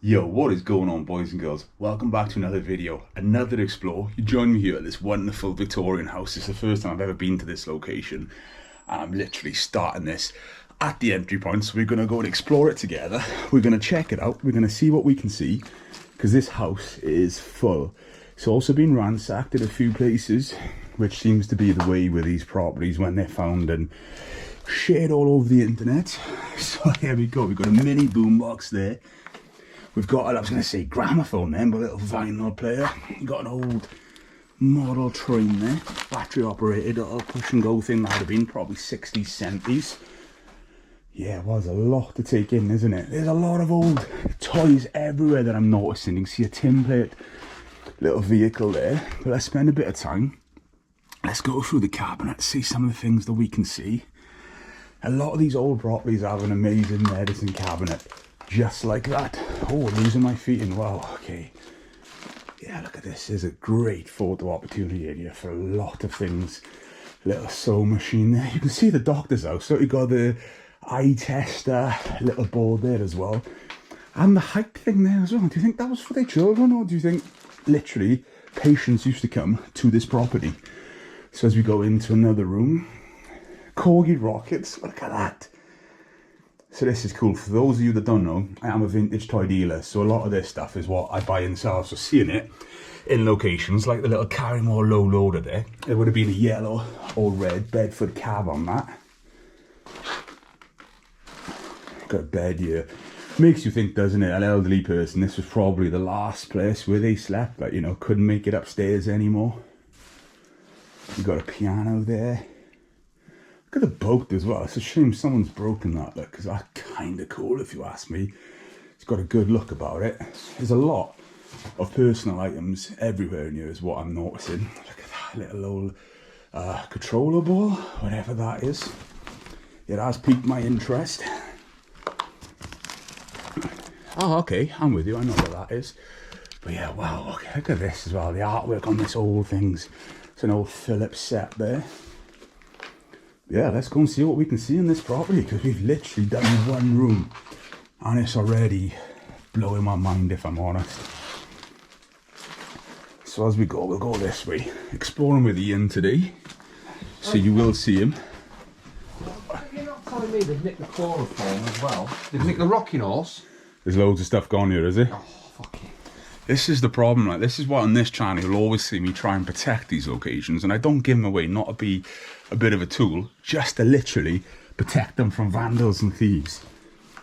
Yo, what is going on, boys and girls? Welcome back to another video, another explore. You join me here at this wonderful Victorian house. It's the first time I've ever been to this location, and I'm literally starting this at the entry point. So we're going to go and explore it together. We're going to check it out. We're going to see what we can see, because this house is full. It's also been ransacked at a few places, which seems to be the way with these properties when they're found and shared all over the internet. So here we go. We've got a mini boombox there. We've got, I was going to say gramophone then, but a little vinyl player. We've got an old model train there, battery operated, little push and go thing. That would have been probably 60s, 70s. Yeah, it was a lot to take in, isn't it? There's a lot of old toys everywhere that I'm noticing. You can see a tin plate, little vehicle there. But let's spend a bit of time. Let's go through the cabinet, see some of the things that we can see. A lot of these old properties have an amazing medicine cabinet. Just like that. Oh, losing my feet in. Wow, okay. Yeah, look at this. There's a great photo opportunity in here for a lot of things. Little sewing machine there. You can see the doctor's house. So you got the eye tester, little board there as well. And the height thing there as well. Do you think that was for their children, or do you think literally patients used to come to this property? So as we go into another room, corgi rockets. Look at that. So this is cool. For those of you that don't know, I am a vintage toy dealer, so a lot of this stuff is what I buy and sell. So seeing it in locations like the little Carrymore low loader there, it would have been a yellow or red Bedford cab on that. Got a bed here. Makes you think, doesn't it? An elderly person, this was probably the last place where they slept, but you know, couldn't make it upstairs anymore. You got a piano there. Look at the boat as well. It's a shame someone's broken that, look, because that's kind of cool if you ask me. It's got a good look about it. There's a lot of personal items everywhere in here is what I'm noticing. Look at that little old controller ball, whatever that is. It has piqued my interest. Oh, okay, I'm with you. I know what that is. But yeah, wow, look at this as well. The artwork on this old things. It's an old Philips set there. Yeah, let's go and see what we can see in this property, because we've literally done one room and it's already blowing my mind, if I'm honest. So as we go, we'll go this way, exploring with Ian today, so you will see him. You're not telling me they've nicked the chloroform as well? They've nicked the rocking horse? There's loads of stuff gone here, is it? Oh, fucking. This is the problem, like, this is what on this channel you'll always see me try and protect these locations, and I don't give them away not to be a bit of a tool, just to literally protect them from vandals and thieves.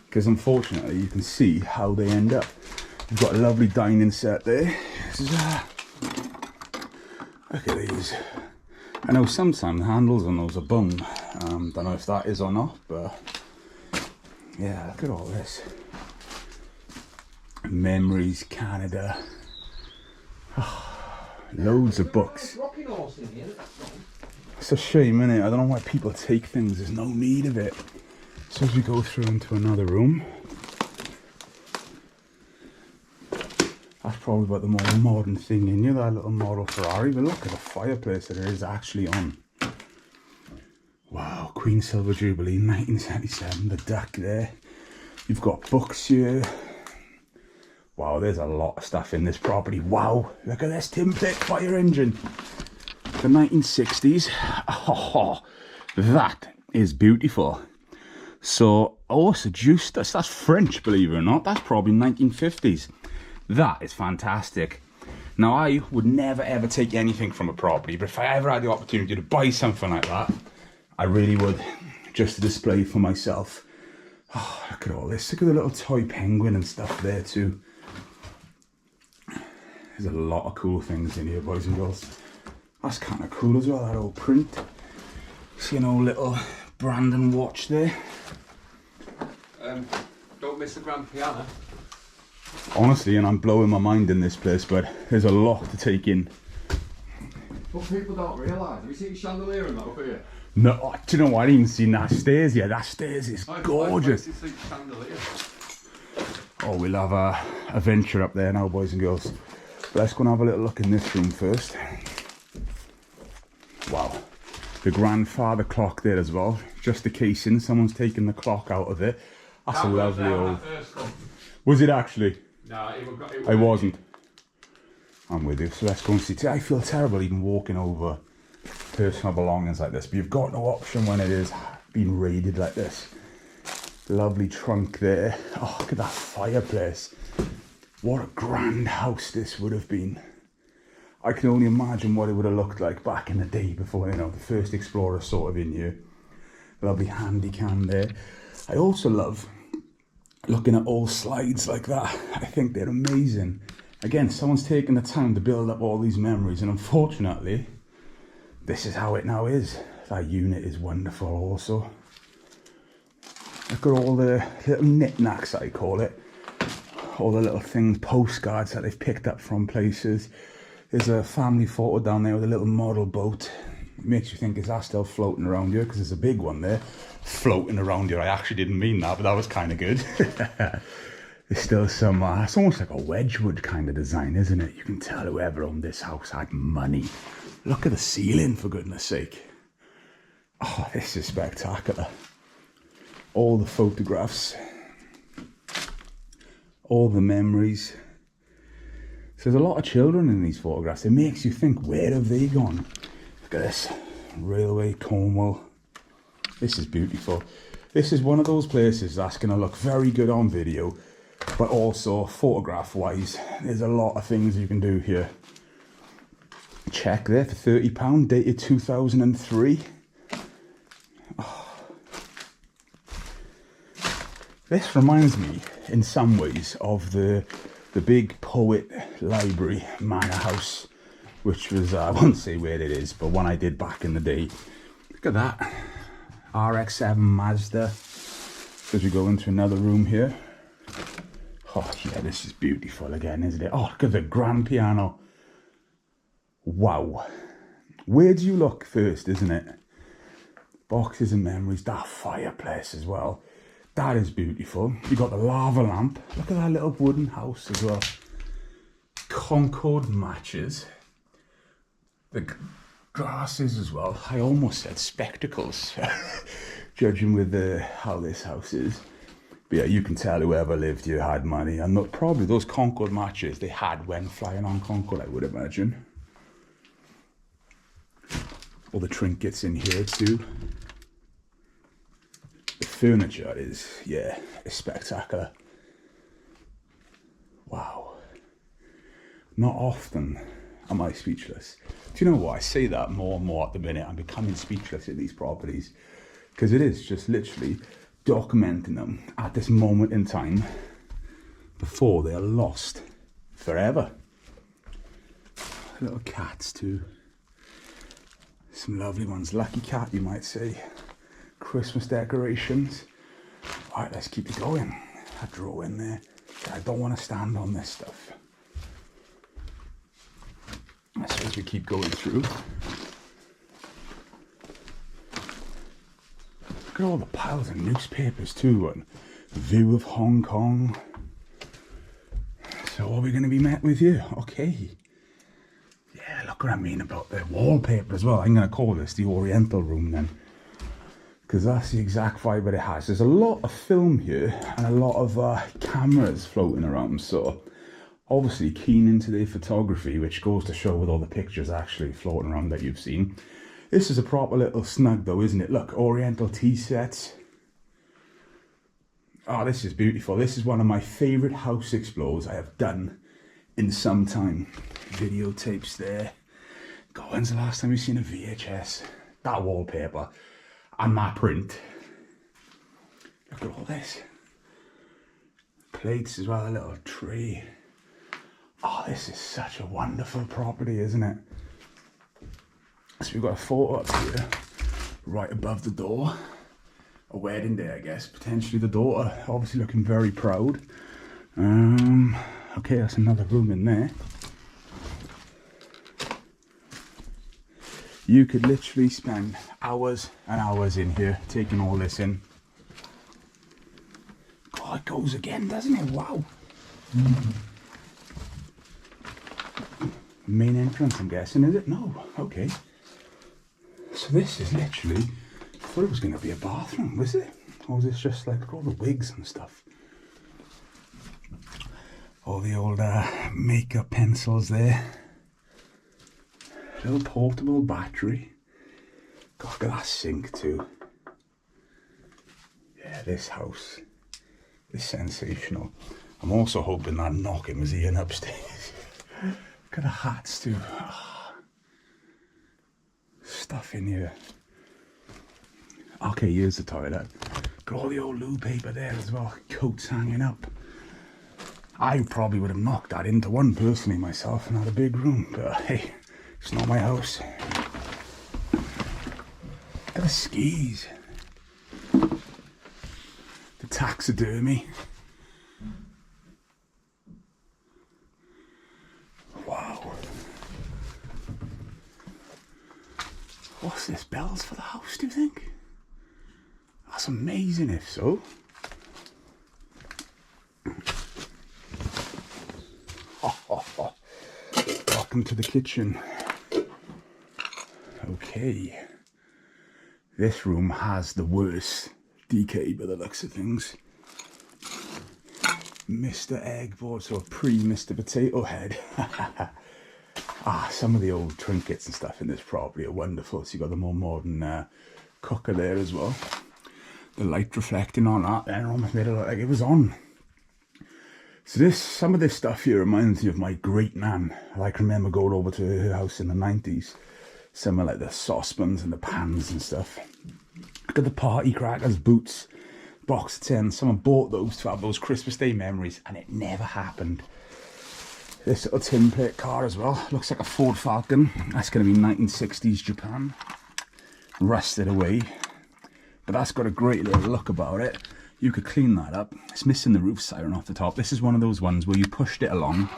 Because unfortunately you can see how they end up. You've got a lovely dining set there. This is, look at these. I know sometimes the handles on those are bung. Don't know if that is or not, but yeah, look at all this. Memories, Canada. Oh, loads of books. It's a shame, isn't it? I don't know why people take things. There's no need of it. So as we go through into another room, that's probably about the more modern thing in here, that little model Ferrari. But look at the fireplace that it is actually on. Wow, Queen Silver Jubilee, 1977, the duck there. You've got books here. Wow, there's a lot of stuff in this property. Wow, look at this tin plate fire engine. The 1960s. Oh, that is beautiful. So, oh, it's a juice. That's French, believe it or not. That's probably 1950s. That is fantastic. Now, I would never ever take anything from a property, but if I ever had the opportunity to buy something like that, I really would, just to display for myself. Oh, look at all this. Look at the little toy penguin and stuff there too. There's a lot of cool things in here, boys and girls. That's kind of cool as well, that old print. See an old little Brandon watch there. Don't miss the grand piano. Honestly, and I'm blowing my mind in this place, but there's a lot to take in. What people don't realise, have you seen chandelier in that up here? No, do you know what? I didn't even seen that stairs yet. That stairs is gorgeous. Oh, we'll have a venture up there now, boys and girls. Let's go and have a little look in this room first. Wow, the grandfather clock there as well. Just a casing, someone's taken the clock out of it. That's a lovely old... Was it actually? No, I wasn't. I'm with you. So let's go and see. I feel terrible even walking over personal belongings like this, but you've got no option when it is being raided like this. Lovely trunk there. Oh, look at that fireplace. What a grand house this would have been. I can only imagine what it would have looked like back in the day before, you know, the first explorers sort of in here. Lovely handy cam there. I also love looking at old slides like that. I think they're amazing. Again, someone's taken the time to build up all these memories, and unfortunately, this is how it now is. That unit is wonderful also. Look at all the little knickknacks, I call it. All the little things, postcards that they've picked up from places. There's a family photo down there with a little model boat. It makes you think, is that still floating around here? Because there's a big one there floating around here. I actually didn't mean that, but that was kind of good. There's still some, it's almost like a Wedgwood kind of design, isn't it? You can tell whoever owned this house had money. Look at the ceiling, for goodness sake. Oh, this is spectacular. All the photographs. All the memories. So there's a lot of children in these photographs. It makes you think, where have they gone? Look at this. Railway, Cornwall. This is beautiful. This is one of those places that's going to look very good on video, but also photograph-wise, there's a lot of things you can do here. Check there for £30, dated 2003. Oh. This reminds me, in some ways, of the big poet library, Manor House, which was, I won't say where it is, but one I did back in the day. Look at that. RX-7 Mazda. As we go into another room here. Oh yeah, this is beautiful again, isn't it? Oh, look at the grand piano. Wow. Where do you look first, isn't it? Boxes and memories, that fireplace as well. That is beautiful. You got the lava lamp. Look at that little wooden house as well. Concorde matches. The glasses as well. I almost said spectacles, judging with how this house is. But yeah, you can tell whoever lived here had money. And probably those Concorde matches they had when flying on Concorde, I would imagine. All the trinkets in here too. The furniture is, yeah, it's spectacular. Wow. Not often am I speechless. Do you know what? I say that more and more at the minute. I'm becoming speechless at these properties. Because it is just literally documenting them at this moment in time before they are lost forever. Little cats too. Some lovely ones. Lucky cat, you might say. Christmas decorations. All right, let's keep it going. A drawer in there. I don't want to stand on this stuff. As we keep going through. Look at all the piles of newspapers too, and view of Hong Kong. So are we going to be met with here? Okay. Yeah, look what I mean about the wallpaper as well. I'm going to call this the Oriental room then, because that's the exact vibe that it has. There's a lot of film here and a lot of cameras floating around, so obviously keen into the photography, which goes to show with all the pictures actually floating around that you've seen. This is a proper little snug though, isn't it? Look, Oriental tea sets. Oh, this is beautiful. This is one of my favourite house explores I have done in some time. Videotapes there. God, when's the last time you've seen a VHS? That wallpaper and that print. Look at all this. Plates as well, a little tree. Oh, this is such a wonderful property, isn't it? So we've got a photo up here, right above the door. A wedding day, I guess. Potentially the daughter, obviously looking very proud. Okay, that's another room in there. You could literally spend hours and hours in here, taking all this in. God, it goes again, doesn't it? Wow. Main entrance, I'm guessing, is it? No, okay. So this is literally, I thought it was going to be a bathroom, was it? Or was this just like all the wigs and stuff? All the old makeup pencils there. Little portable battery. God, look at that sink too. Yeah, this house is sensational. I'm also hoping that knocking was Ian upstairs. Look at the hats too. Oh, stuff in here. Okay, here's the toilet. Got all the old loo paper there as well. Coats hanging up. I probably would have knocked that into one personally myself and had a big room, but hey, it's not my house. Look at the skis. The taxidermy. Wow. What's this, bells for the house, do you think? That's amazing if so. Welcome to the kitchen. Okay. This room has the worst decay by the looks of things. Mr. Eggboard, so pre-Mr. Potato Head. Some of the old trinkets and stuff in this property are wonderful. So you've got the more modern cooker there as well. The light reflecting on that then almost made it look like it was on. So some of this stuff here reminds me of my great nan. I can remember going over to her house in the 90s. Some of like the saucepans and the pans and stuff. Look at the party crackers, boots, box of 10. Someone bought those to have those Christmas Day memories and it never happened. This little tin plate car as well. Looks like a Ford Falcon. That's going to be 1960s Japan. Rusted away. But that's got a great little look about it. You could clean that up. It's missing the roof siren off the top. This is one of those ones where you pushed it along.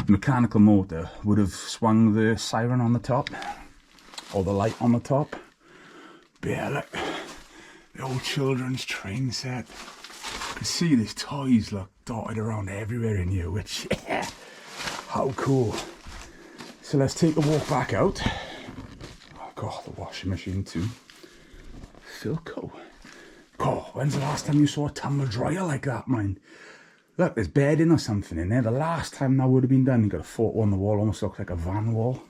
The mechanical motor would have swung the siren on the top. Or the light on the top. But yeah, look. The old children's train set. You can see these toys look dotted around everywhere in here, which, yeah, how cool. So let's take a walk back out. Oh God, the washing machine too. Philco. God, when's the last time you saw a tumble dryer like that, man? Look, there's bedding or something in there. The last time that would have been done, you got a photo on the wall, almost looks like a van wall.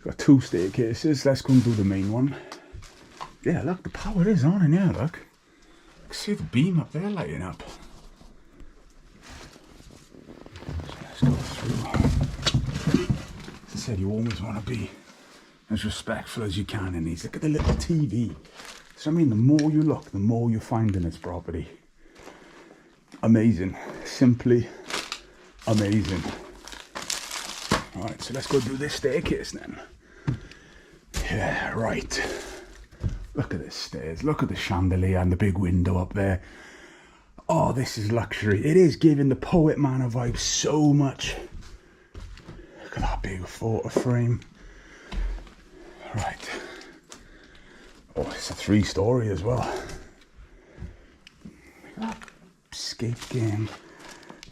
Got 2 staircases. Let's go and do the main one. Yeah, look, the power is on in here, look. You can see the beam up there lighting up. So let's go through. As I said, you always want to be as respectful as you can in these. Look at the little TV. So I mean, the more you look, the more you find in this property. Amazing. Simply amazing. Alright, so let's go do this staircase then. Yeah, right. Look at this stairs. Look at the chandelier and the big window up there. Oh, this is luxury. It is giving the Poet Manor vibe so much. Look at that big photo frame. Right. Oh, it's a 3-story as well. Look at that escape game.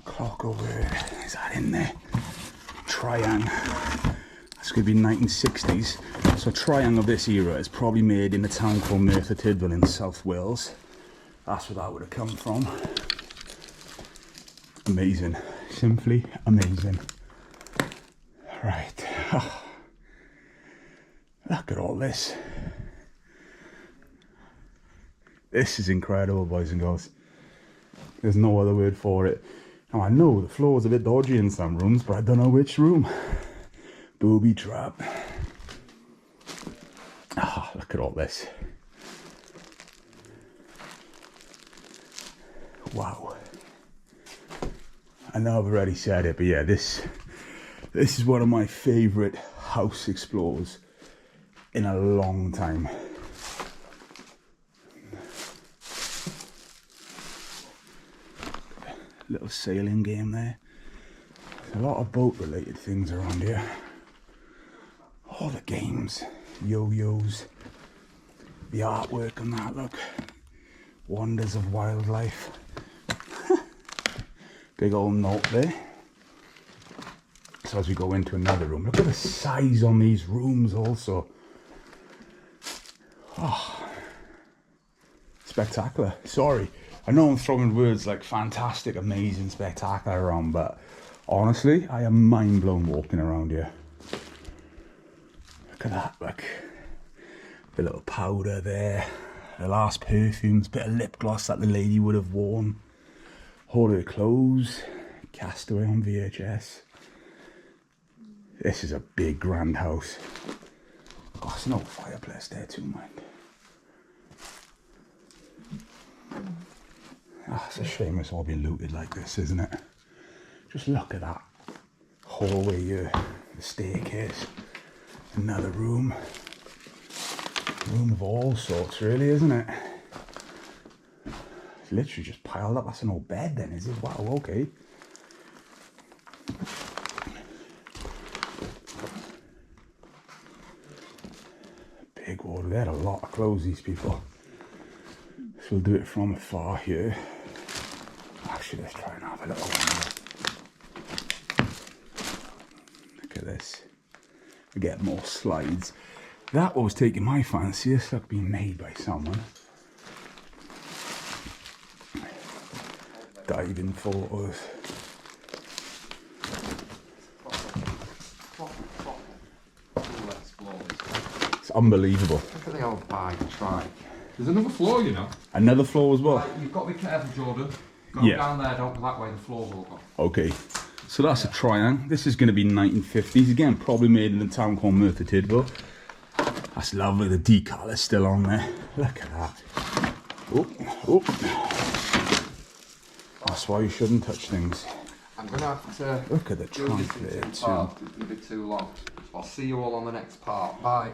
Clock over there. Is that in there? Triangle. That's going to be 1960s. So a triangle of this era is probably made in a town called Merthyr Tydfil in South Wales. That's where that would have come from. Amazing. Simply amazing. Right. Oh. Look at all this. This is incredible, boys and girls. There's no other word for it. Now I know the floor's a bit dodgy in some rooms, but I don't know which room. Booby trap. Ah, look at all this. Wow. I know I've already said it, but yeah, this is one of my favourite house explores in a long time. Little sailing game there. There's a lot of boat related things around here. All the games, yo-yos, the artwork on that, look. Wonders of wildlife. Big old note there. So as we go into another room, look at the size on these rooms also. Oh, spectacular. Sorry, I know I'm throwing words like fantastic, amazing, spectacular around, but honestly, I am mind blown walking around here. Look at that, look. The little powder there. The last perfumes, bit of lip gloss that the lady would have worn. All her clothes. Castaway on VHS. This is a big grand house. Oh, there's no fireplace there too, mind. Oh, it's a shame it's all been looted like this, isn't it? Just look at that hallway here, the staircase, another room. Room of all sorts, really, isn't it? It's literally just piled up. That's an old bed then, is it? Wow, okay. Big water. They had a lot of clothes, these people. So we'll do it from afar here. Actually, let's try and have a little one. Look at this. We get more slides. That was taking my fancy. It's like being made by someone. Diving photos. It's unbelievable. Look at the old bike trike. There's another floor, you know. Another floor as well? Right, you've got to be careful, Jordan. Go down there, don't go that way, the floors will go. Okay. So that's a triangle. This is going to be 1950s. Again, probably made in a town called Merthyr Tydfil. That's lovely. The decal is still on there. Look at that. Oh, oh. That's why you shouldn't touch things. I'm going to have to... Look at the trunk there too. It's going to be too long. I'll see you all on the next part. Bye.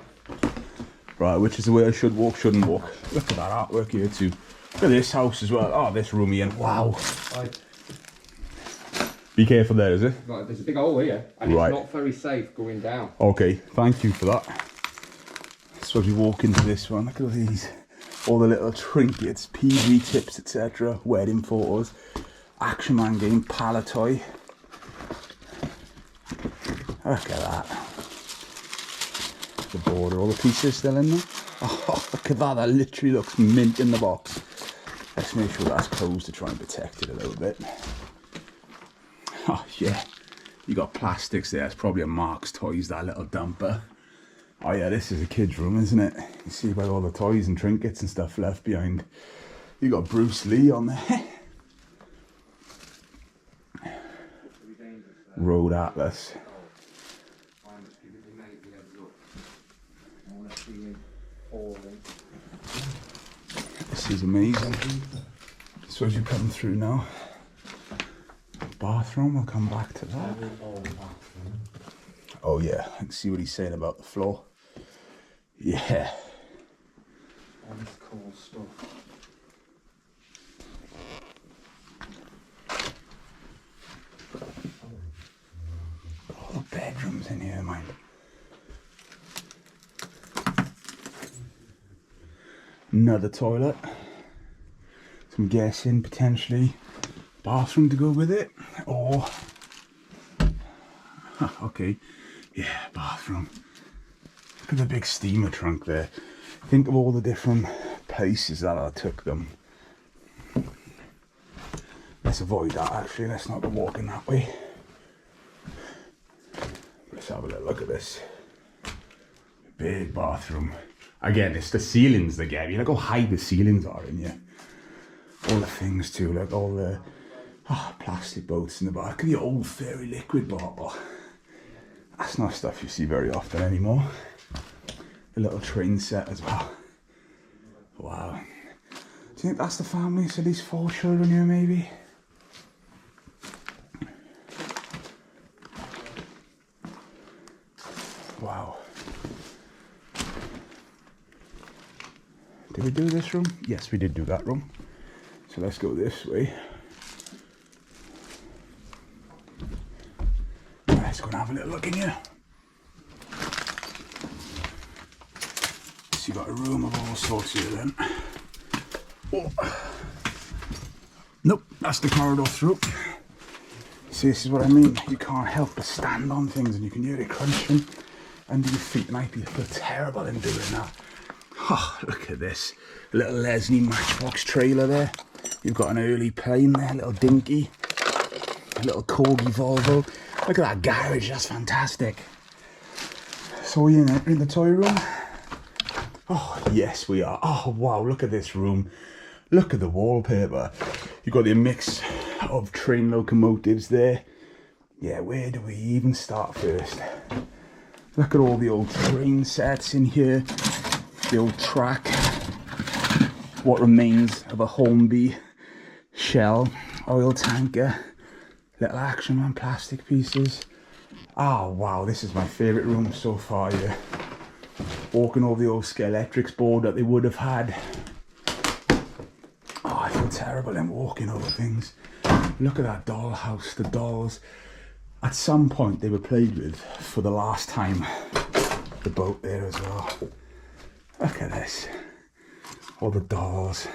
Right, which is the way I should walk, shouldn't walk. Look at that artwork here too. Look at this house as well. Oh, this room here. Wow. Bye. Be careful there, is it? Right, there's a big hole here, and right. It's not very safe going down. Okay, thank you for that. So as we walk into this one, look at these. All the little trinkets, PV tips, etc. Wedding photos. Action Man game, pallet toy. Look at that. The border, all the pieces still in there. Oh, look at that, that literally looks mint in the box. Let's make sure that's closed to try and protect it a little bit. Oh yeah, you got plastics there. It's probably a Mark's Toys, that little dumper. Oh yeah, this is a kid's room, isn't it? You see by all the toys and trinkets and stuff left behind. You got Bruce Lee on there. Road Atlas. This is amazing. So as you come through now, bathroom, we'll come back to that. Oh yeah, I can see what he's saying about the floor. Yeah. All this cool stuff. All the bedrooms in here, mind. Another toilet. So I'm guessing potentially bathroom to go with it, or okay, yeah, bathroom. Look at the big steamer trunk there. Think of all the different places that I took them. Let's avoid that actually, let's not go walking that way. Let's have a little look at this. Big bathroom. Again, it's the ceilings that get me. Look how high the ceilings are in here. All the things too, like all the plastic boats in the back. Look at the old fairy liquid bottle. That's not stuff you see very often anymore. The little train set as well. Wow. Do you think that's the family? So these 4 children here maybe? Wow. Did we do this room? Yes, we did do that room. So let's go this way. Let's go and have a little look in here. So you got a room of all sorts here then. Oh. Nope, that's the corridor through. See, this is what I mean. You can't help but stand on things and you can hear it crunching under your feet, and I feel terrible in doing that. Oh, look at this. A little Leslie Matchbox trailer there. You've got an early plane there, a little dinky, a little corgi Volvo. Look at that garage, that's fantastic. So we're in the toy room. Oh, yes we are. Oh, wow, look at this room. Look at the wallpaper. You've got the mix of train locomotives there. Yeah, where do we even start first? Look at all the old train sets in here. The old track. What remains of a Hornby shell, oil tanker, little Action Man plastic pieces. Oh wow, this is my favourite room so far here. Walking over the old Skeletrix board that they would have had. Oh, I feel terrible in walking over things. Look at that dollhouse, the dolls. At some point they were played with for the last time. The boat there as well. Look at this. All the dolls.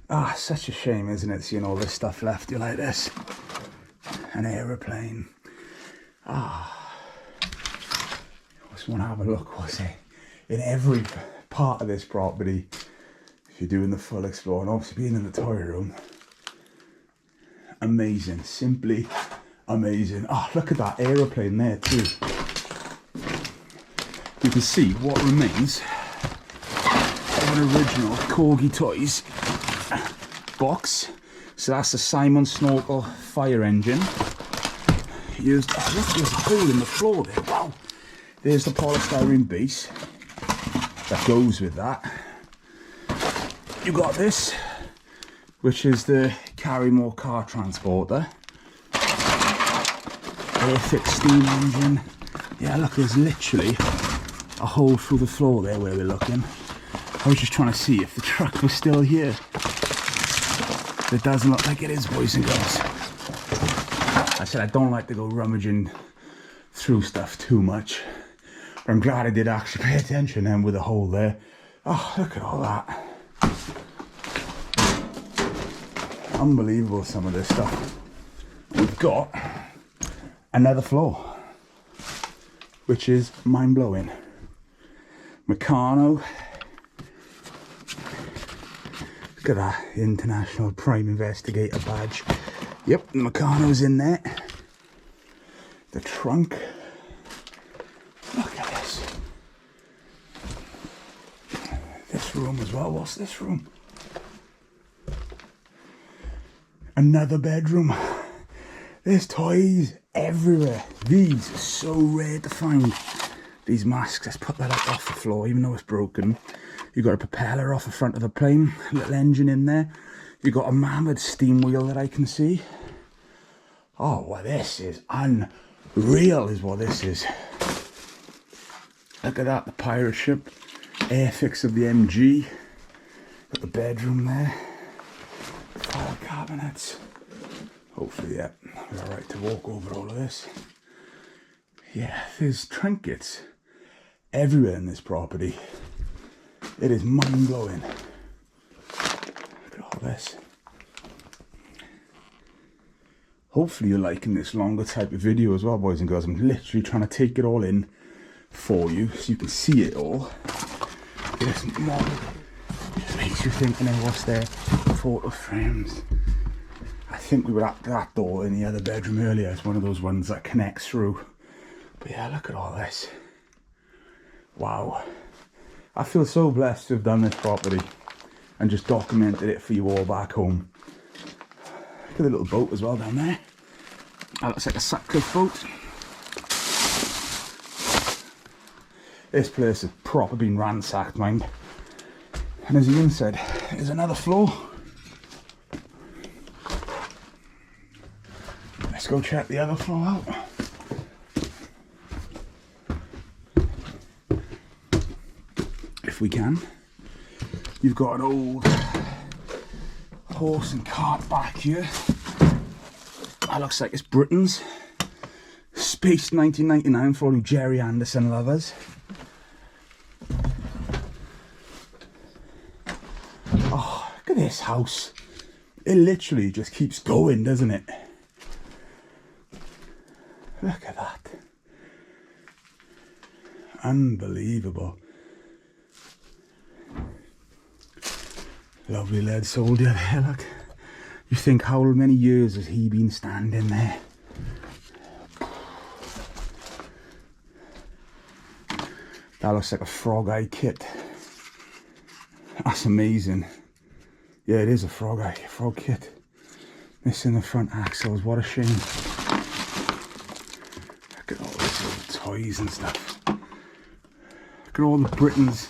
Ah, such a shame, isn't it, seeing all this stuff left you like this. An aeroplane. Ah. Just want to have a look, was it? In every part of this property, if you're doing the full explore, and obviously being in the toy room. Amazing, simply amazing. Oh, look at that aeroplane there too. You can see what remains of an original Corgi Toys box. So that's the Simon Snorkel fire engine. Used, oh look, there's a hole in the floor there. Wow. There's the polystyrene base that goes with that. You got this, which is the Carrymore car transporter. Airfix steam engine. Yeah, look, there's literally a hole through the floor there where we're looking. I was just trying to see if the truck was still here. It doesn't look like it is, boys and girls. I said I don't like to go rummaging through stuff too much. But I'm glad I did actually pay attention then with the hole there. Oh, look at all that. Unbelievable, some of this stuff. We've got another floor, which is mind-blowing. Meccano. Look at that International Prime Investigator badge. Yep, the Meccano's in there. The trunk. Look at this. This room as well. What's this room? Another bedroom. There's toys everywhere. These are so rare to find. These masks, let's put that up off the floor, even though it's broken. You've got a propeller off the front of the plane, a little engine in there. You've got a mammoth steam wheel that I can see. Oh, well, this is unreal, is what this is. Look at that, the pirate ship. Airfix of the MG. Got the bedroom there. File cabinets. Hopefully, yeah, we're alright to walk over all of this. Yeah, there's trinkets everywhere in this property. It is mind-blowing. Look at all this. Hopefully you're liking this longer type of video as well, boys and girls. I'm literally trying to take it all in for you so you can see it all. This model just makes you think, you know, what's there? Photo frames. I think we were at that door in the other bedroom earlier. It's one of those ones that connects through. But yeah, look at all this. Wow. I feel so blessed to have done this property and just documented it for you all back home. Look at the little boat as well down there. That looks like a Sutcliffe boat. This place has proper been ransacked, mind. And as Ian said, there's another floor. Let's go check the other floor out. If we can. You've got an old horse and cart back here. That looks like it's Britain's. Space 1999 for all you Jerry Anderson lovers. Oh, look at this house. It literally just keeps going, doesn't it? Look at that. Unbelievable. Lovely lead soldier there, look. You think how many years has he been standing there? That looks like a frog eye kit. That's amazing. Yeah, it is a frog kit. Missing the front axles, what a shame. Look at all these little toys and stuff. Look at all the Britain's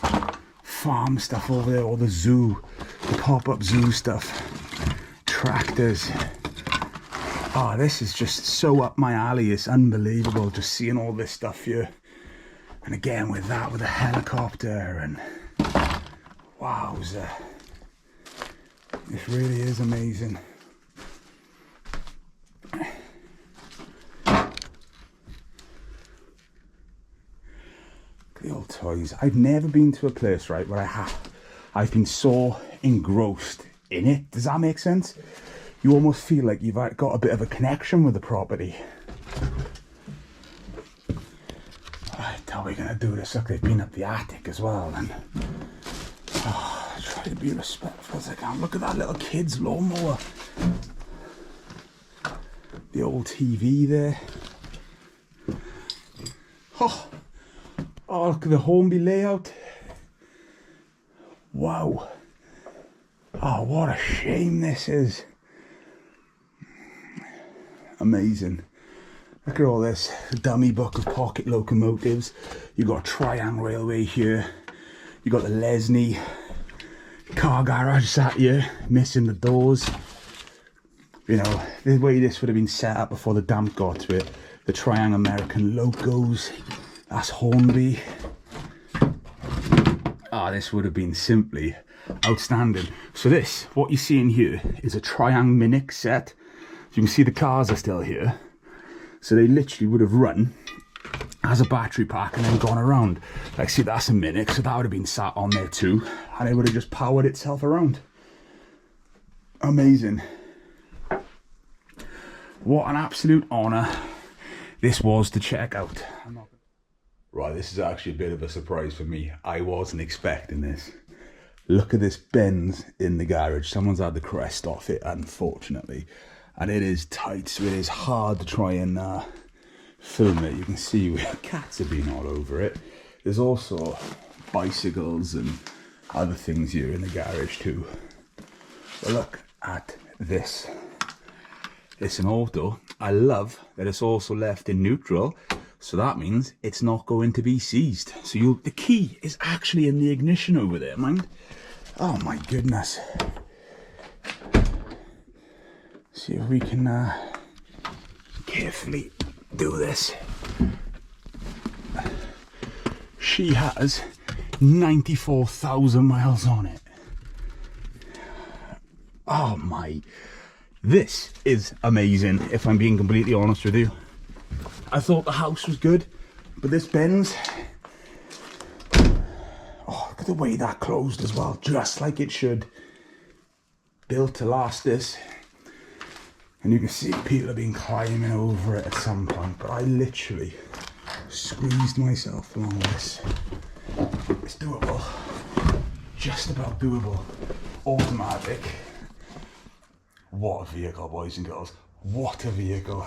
farm stuff over there, all the zoo, the pop-up zoo stuff. Tractors. Oh, this is just so up my alley. It's unbelievable just seeing all this stuff here. And again with that, with a helicopter and wowza. This really is amazing. The old toys. I've never been to a place, right, where I've been so engrossed in it. Does that make sense? You almost feel like you've got a bit of a connection with the property. Right, how are we gonna do this? Look, they've been up the attic as well, and try to be respectful as I can. Look at that little kid's lawnmower. The old TV there. Oh, look at the Hornby layout. Wow. Oh, what a shame this is. Amazing. Look at all this. A dummy book of pocket locomotives. You've got a Triangle Railway here. You've got the Lesney car garage sat here, missing the doors. You know, the way this would have been set up before the damp got to it. The Triangle American logos. That's Hornby. Ah, this would have been simply outstanding. So this, what you're seeing here, is a Triangle Minix set. You can see the cars are still here. So they literally would have run as a battery pack and then gone around. Like, see, that's a Minix, so that would have been sat on there too. And it would have just powered itself around. Amazing. What an absolute honour this was to check out. Right, this is actually a bit of a surprise for me. I wasn't expecting this. Look at this Benz in the garage. Someone's had the crest off it, unfortunately. And it is tight, so it is hard to try and film it. You can see cats have been all over it. There's also bicycles and other things here in the garage too. But look at this. It's an auto. I love that it's also left in neutral. So that means it's not going to be seized. So the key is actually in the ignition over there, mind. Oh my goodness. See if we can carefully do this. She has 94,000 miles on it. Oh my. This is amazing, if I'm being completely honest with you. I thought the house was good, but this Benz, oh, look at the way that closed as well, just like it should. Built to last this. And you can see people have been climbing over it at some point, but I literally squeezed myself along this. It's doable, just about doable. Automatic. What a vehicle, boys and girls. What a vehicle.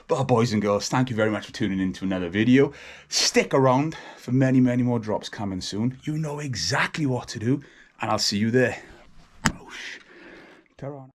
But boys and girls, thank you very much for tuning in to another video. Stick around for many, many more drops coming soon. You know exactly what to do, and I'll see you there. Ta-ra.